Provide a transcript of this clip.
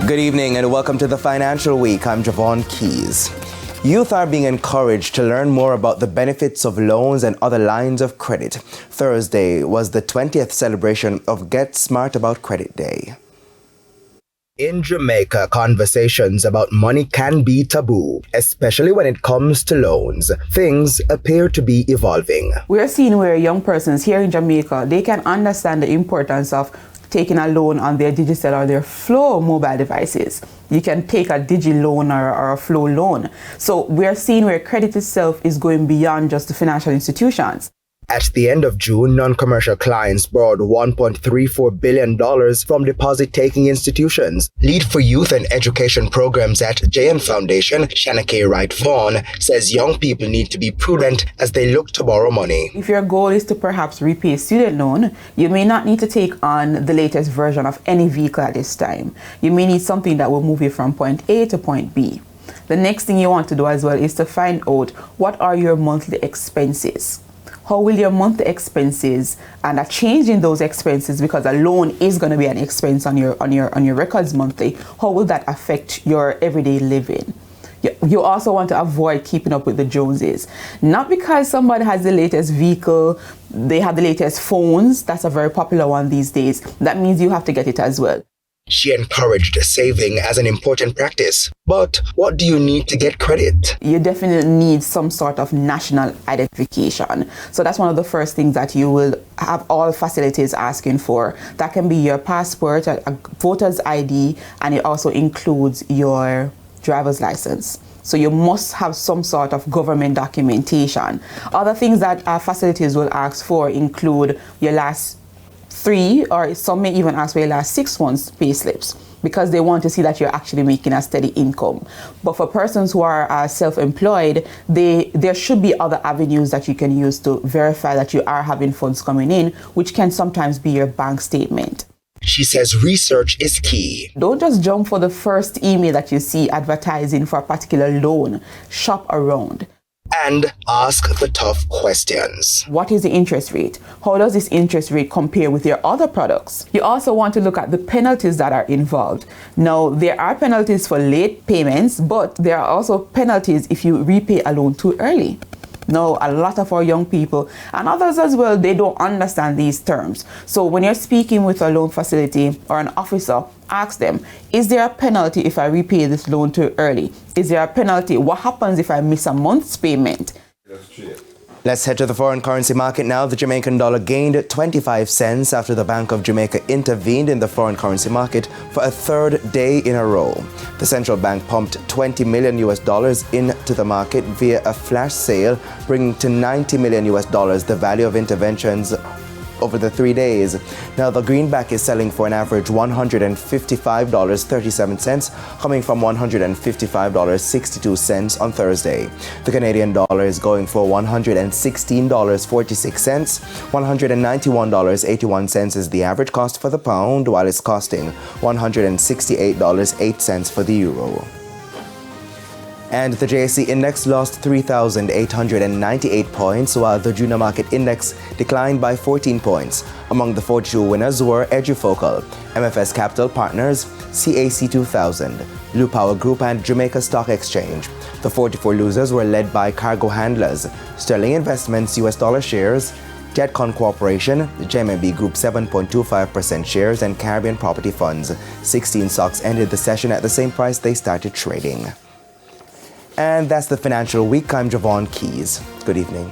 Good evening and welcome to the Financial Week. I'm Javon Keys. Youth are being encouraged to learn more about the benefits of loans and other lines of credit. Thursday was the 20th celebration of Get Smart About Credit Day. In Jamaica, conversations about money can be taboo, especially when it comes to loans. Things appear to be evolving. We're seeing where young persons here in Jamaica, they can understand the importance of taking a loan on their digital or their Flow mobile devices. You can take a digi loan or a Flow loan. So we're seeing where credit itself is going beyond just the financial institutions. At the end of June, non-commercial clients borrowed $1.34 billion from deposit-taking institutions. Lead for Youth and Education Programs at JM Foundation, Shanakay Wright Vaughan, says young people need to be prudent as they look to borrow money. If your goal is to perhaps repay a student loan, you may not need to take on the latest version of any vehicle at this time. You may need something that will move you from point A to point B. The next thing you want to do as well is to find out what are your monthly expenses. How will your monthly expenses and a change in those expenses, because a loan is going to be an expense on your records monthly, how will that affect your everyday living? You also want to avoid keeping up with the Joneses. Not because somebody has the latest vehicle, they have the latest phones. That's a very popular one these days. That means you have to get it as well. She encouraged saving as an important practice. But what do you need to get credit? You definitely need some sort of national identification. So that's one of the first things that you will have all facilities asking for. That can be your passport, a voter's ID, and it also includes your driver's license. So you must have some sort of government documentation. Other things that our facilities will ask for include your last 3, or some may even ask for your last 6 months pay slips, because they want to see that you're actually making a steady income. But for persons who are self-employed, there should be other avenues that you can use to verify that you are having funds coming in, which can sometimes be your bank statement. She says research is key. Don't just jump for the first email that you see advertising for a particular loan. Shop around. And ask the tough questions. What is the interest rate? How does this interest rate compare with your other products? You also want to look at the penalties that are involved. Now, there are penalties for late payments, but there are also penalties if you repay a loan too early. Now, a lot of our young people and others as well, they don't understand these terms. So when you're speaking with a loan facility or an officer, ask them, is there a penalty if I repay this loan too early? Is there a penalty? What happens if I miss a month's payment? Let's head to the foreign currency market now. The Jamaican dollar gained 25 cents after the Bank of Jamaica intervened in the foreign currency market for a third day in a row. The central bank pumped $20 million into the market via a flash sale, bringing to $90 million the value of interventions over the 3 days. Now, the greenback is selling for an average $155.37, coming from $155.62 on Thursday. The Canadian dollar is going for $116.46. $191.81 is the average cost for the pound, while it's costing $168.08 for the euro. And the JSE index lost 3,898 points, while the junior market index declined by 14 points. Among the 42 winners were Edufocal, MFS Capital Partners, CAC 2000, Blue Power Group, and Jamaica Stock Exchange. The 44 losers were led by Cargo Handlers, Sterling Investments US dollar shares, Jetcon Corporation, JMB Group 7.25% shares, and Caribbean Property Funds. 16 stocks ended the session at the same price they started trading. And that's the Financial Week. I'm Javon Keys. Good evening.